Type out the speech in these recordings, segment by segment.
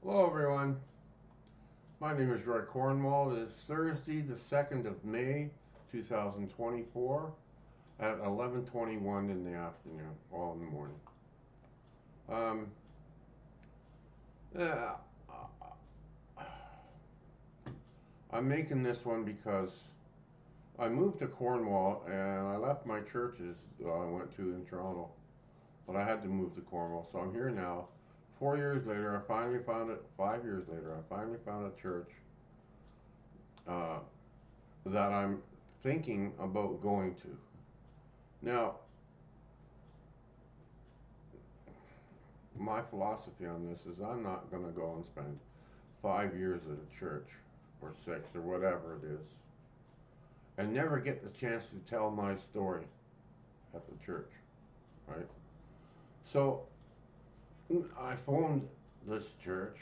Hello, everyone. My name is Roy Cornwall. It is Thursday, the 2nd of May, 2024, at 11:21 in the afternoon, all in the morning. Um, yeah, I'm making this one because I moved to Cornwall and I left my churches that I went to in Toronto, but I had to move to Cornwall, so I'm here now. 4 years later, I finally found it. 5 years later, I finally found a church uh, that I'm thinking about going to. Now, my philosophy on this is I'm not going to go and spend 5 years at a church or 6 or whatever it is and never get the chance to tell my story at the church, right? So I phoned this church.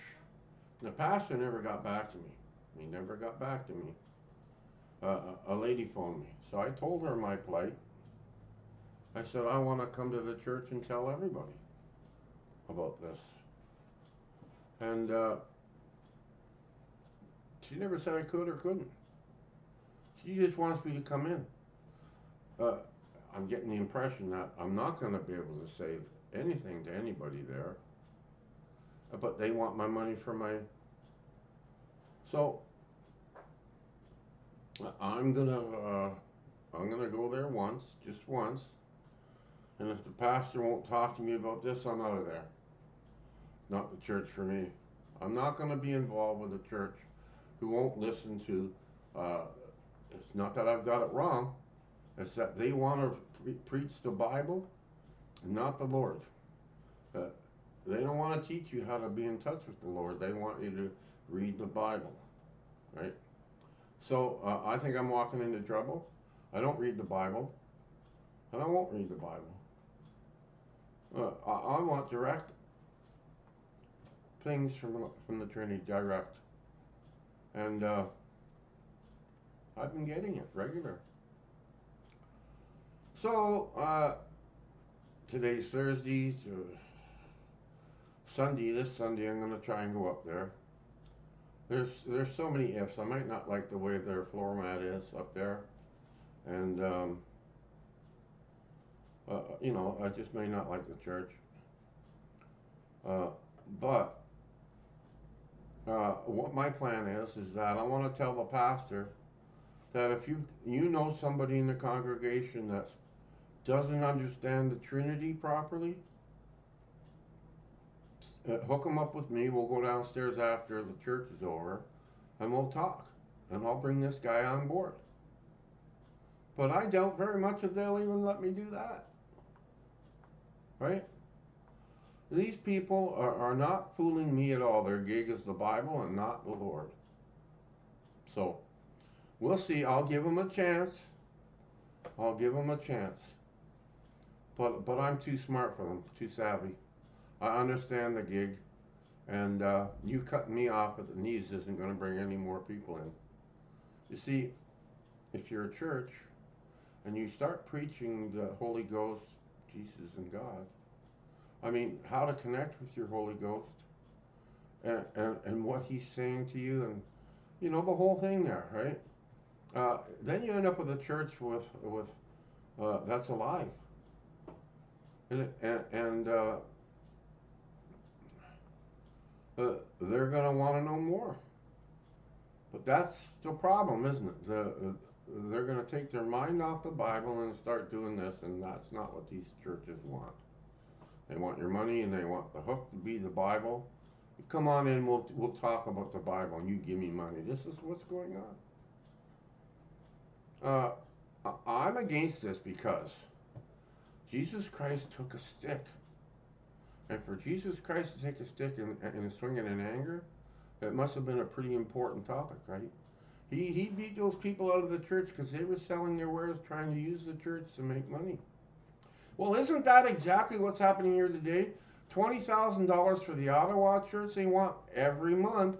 The pastor never got back to me. He never got back to me. A lady phoned me. So I told her my plight. I said, I want to come to the church and tell everybody about this. And she never said I could or couldn't. She just wants me to come in. Uh, I'm getting the impression that I'm not going to be able to say anything to anybody there, but they want my money for my. So I'm gonna I'm gonna go there once, just once, and if the pastor won't talk to me about this, I'm out of there. Not the church for me. I'm not going to be involved with a church who won't listen to. Uh, it's not that I've got it wrong. It's that they want to preach the Bible, and not the Lord. Uh, they don't want to teach you how to be in touch with the Lord. They want you to read the Bible, right? So I think I'm walking into trouble. I don't read the Bible, and I won't read the Bible. I want direct things from the Trinity, direct, and I've been getting it regular. So today's Thursday, so Sunday. This Sunday, I'm gonna try and go up there. There's so many ifs. I might not like the way their floor mat is up there, and I just may not like the church. Uh, but what my plan is that I want to tell the pastor that if you know somebody in the congregation that doesn't understand the Trinity properly, hook them up with me. We'll go downstairs after the church is over, and we'll talk, and I'll bring this guy on board. But I doubt very much if they'll even let me do that, right? These people are not fooling me at all. Their gig is the Bible and not the Lord. So we'll see. I'll give them a chance. I'll give them a chance. But I'm too smart for them, too savvy. I understand the gig, and you cutting me off at the knees isn't going to bring any more people in. You see, if you're a church and you start preaching the Holy Ghost, Jesus, and God, I mean, how to connect with your Holy Ghost and what He's saying to you, and the whole thing there, right? Then you end up with a church with that's alive, and they're gonna want to know more. But that's the problem, isn't it? They're gonna take their mind off the Bible and start doing this, and that's not what these churches want. They want your money, and they want the hook to be the Bible. Come on in, we'll talk about the Bible, and you give me money. This is what's going on. I'm against this because Jesus Christ took a stick, and for Jesus Christ to take a stick and swing it in anger, it must have been a pretty important topic, right? He beat those people out of the church because they were selling their wares, trying to use the church to make money. Well, isn't that exactly what's happening here today? $20,000 for the Ottawa church they want every month.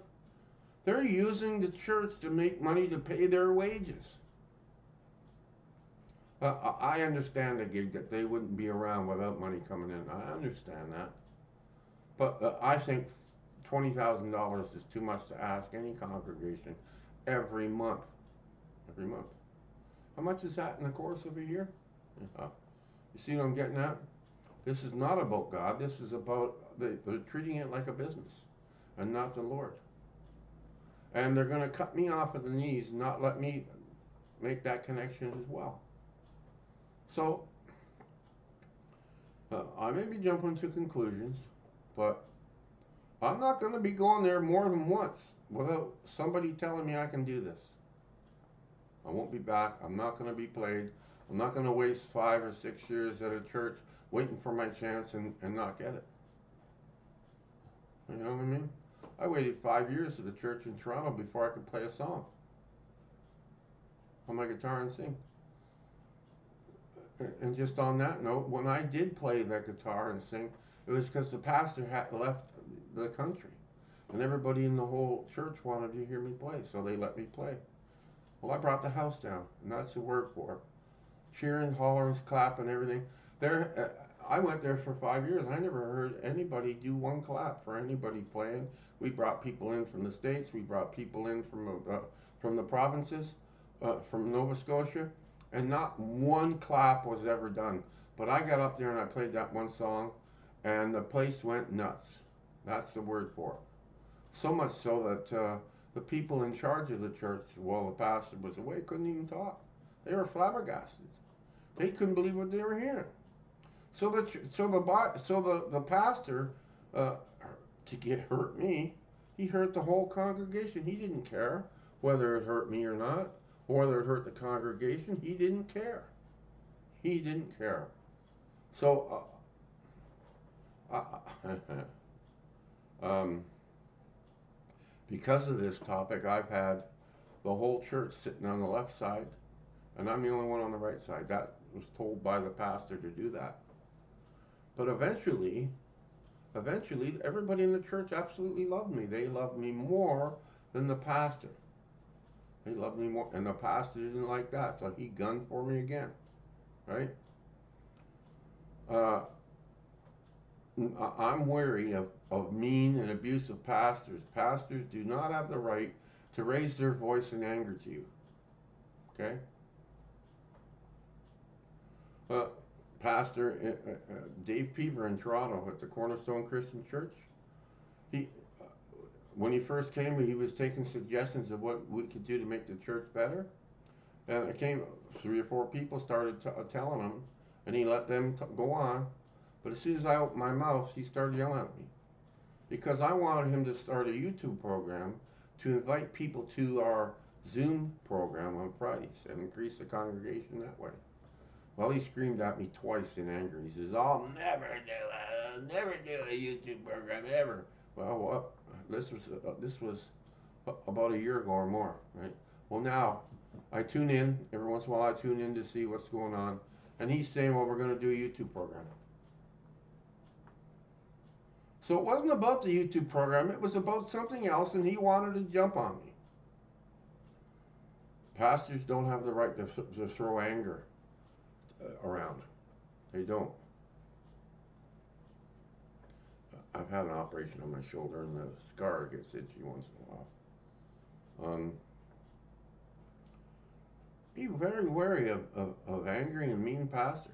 They're using the church to make money to pay their wages. I understand the gig that they wouldn't be around without money coming in. I understand that. But I think $20,000 is too much to ask any congregation every month. Every month. How much is that in the course of a year? Yeah. You see what I'm getting at? This is not about God. This is about they're treating it like a business and not the Lord. And they're going to cut me off at the knees and not let me make that connection as well. So, I may be jumping to conclusions, but I'm not going to be going there more than once without somebody telling me I can do this. I won't be back. I'm not going to be played. I'm not going to waste 5 or 6 years at a church waiting for my chance and not get it. You know what I mean? I waited 5 years at the church in Toronto before I could play a song on my guitar and sing. And just on that note, when I did play that guitar and sing, it was because the pastor had left the country. And everybody in the whole church wanted to hear me play, so they let me play. Well, I brought the house down, and that's the word for it. Cheering, hollering, clapping, everything. I went there for 5 years. I never heard anybody do one clap for anybody playing. We brought people in from the States. We brought people in from the provinces, from Nova Scotia, and not one clap was ever done. But I got up there and I played that one song, and the place went nuts. That's the word for it. So much so that the people in charge of the church, while the pastor was away, couldn't even talk. They were flabbergasted. They couldn't believe what they were hearing. So the pastor, to hurt me, he hurt the whole congregation. He didn't care whether it hurt me or not, or whether it hurt the congregation. He didn't care. He didn't care. So, because of this topic, I've had the whole church sitting on the left side, and I'm the only one on the right side. That was told by the pastor to do that. But eventually, everybody in the church absolutely loved me. They loved me more than the pastor. They loved me more, and the pastor didn't like that, so he gunned for me again, right? I'm wary of mean and abusive pastors. Pastors do not have the right to raise their voice in anger to you, okay? Pastor Dave Peever in Toronto at the Cornerstone Christian Church, when he first came, he was taking suggestions of what we could do to make the church better. And it came, 3 or 4 people started telling him, and he let them go on. But as soon as I opened my mouth, he started yelling at me. Because I wanted him to start a YouTube program to invite people to our Zoom program on Fridays and increase the congregation that way. Well, he screamed at me twice in anger. He says, I'll never do a YouTube program, ever. Well, what? This was about a year ago or more, right? Well, now, I tune in, every once in a while I tune in to see what's going on, and he's saying, well, we're going to do a YouTube program. So it wasn't about the YouTube program, it was about something else, and he wanted to jump on me. Pastors don't have the right to throw anger around. They don't. I've had an operation on my shoulder, and the scar gets itchy once in a while. Be very wary of angry and mean pastors.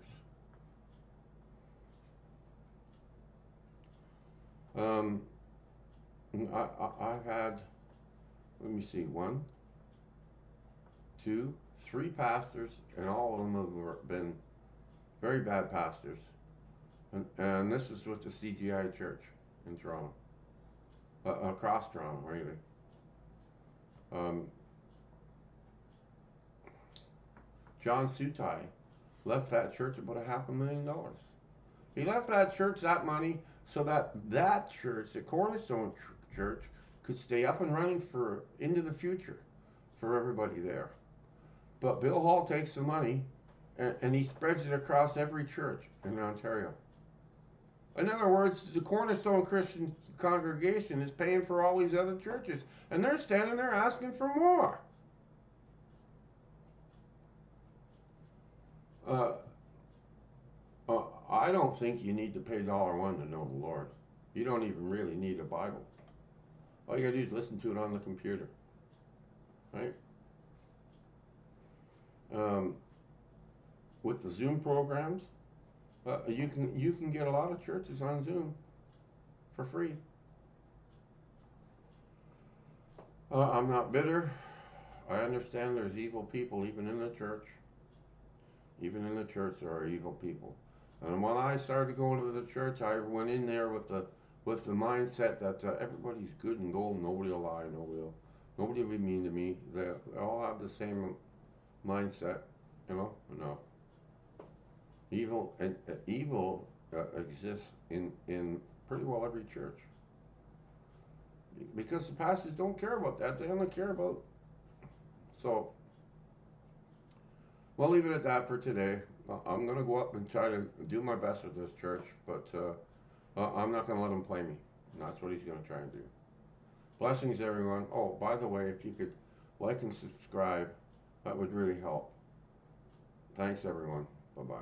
I've had, let me see, 1, 2, 3 pastors, and all of them have been very bad pastors. And this is with the CGI Church in Toronto, across Toronto, really. John Sutai left that church about $500,000. He left that church that money so that church, the Cornerstone Church, could stay up and running for into the future for everybody there. But Bill Hall takes the money and he spreads it across every church in Ontario. In other words, the Cornerstone Christian congregation is paying for all these other churches, and they're standing there asking for more. I don't think you need to pay $1 to know the Lord. You don't even really need a Bible. All you gotta do is listen to it on the computer, right? Um, with the Zoom programs, you can get a lot of churches on Zoom for free. I'm not bitter. I understand there's evil people even in the church. Even in the church, there are evil people. And when I started going to the church, I went in there with the mindset that everybody's good and gold. Nobody will lie. Nobody will be mean to me. They all have the same mindset. You know, no. Evil exists in pretty well every church because the pastors don't care about that. They only care about so. We'll leave it at that for today. I'm gonna go up and try to do my best with this church, but I'm not gonna let him play me. And that's what he's gonna try and do. Blessings, everyone. Oh, by the way, if you could like and subscribe, that would really help. Thanks, everyone. Bye bye.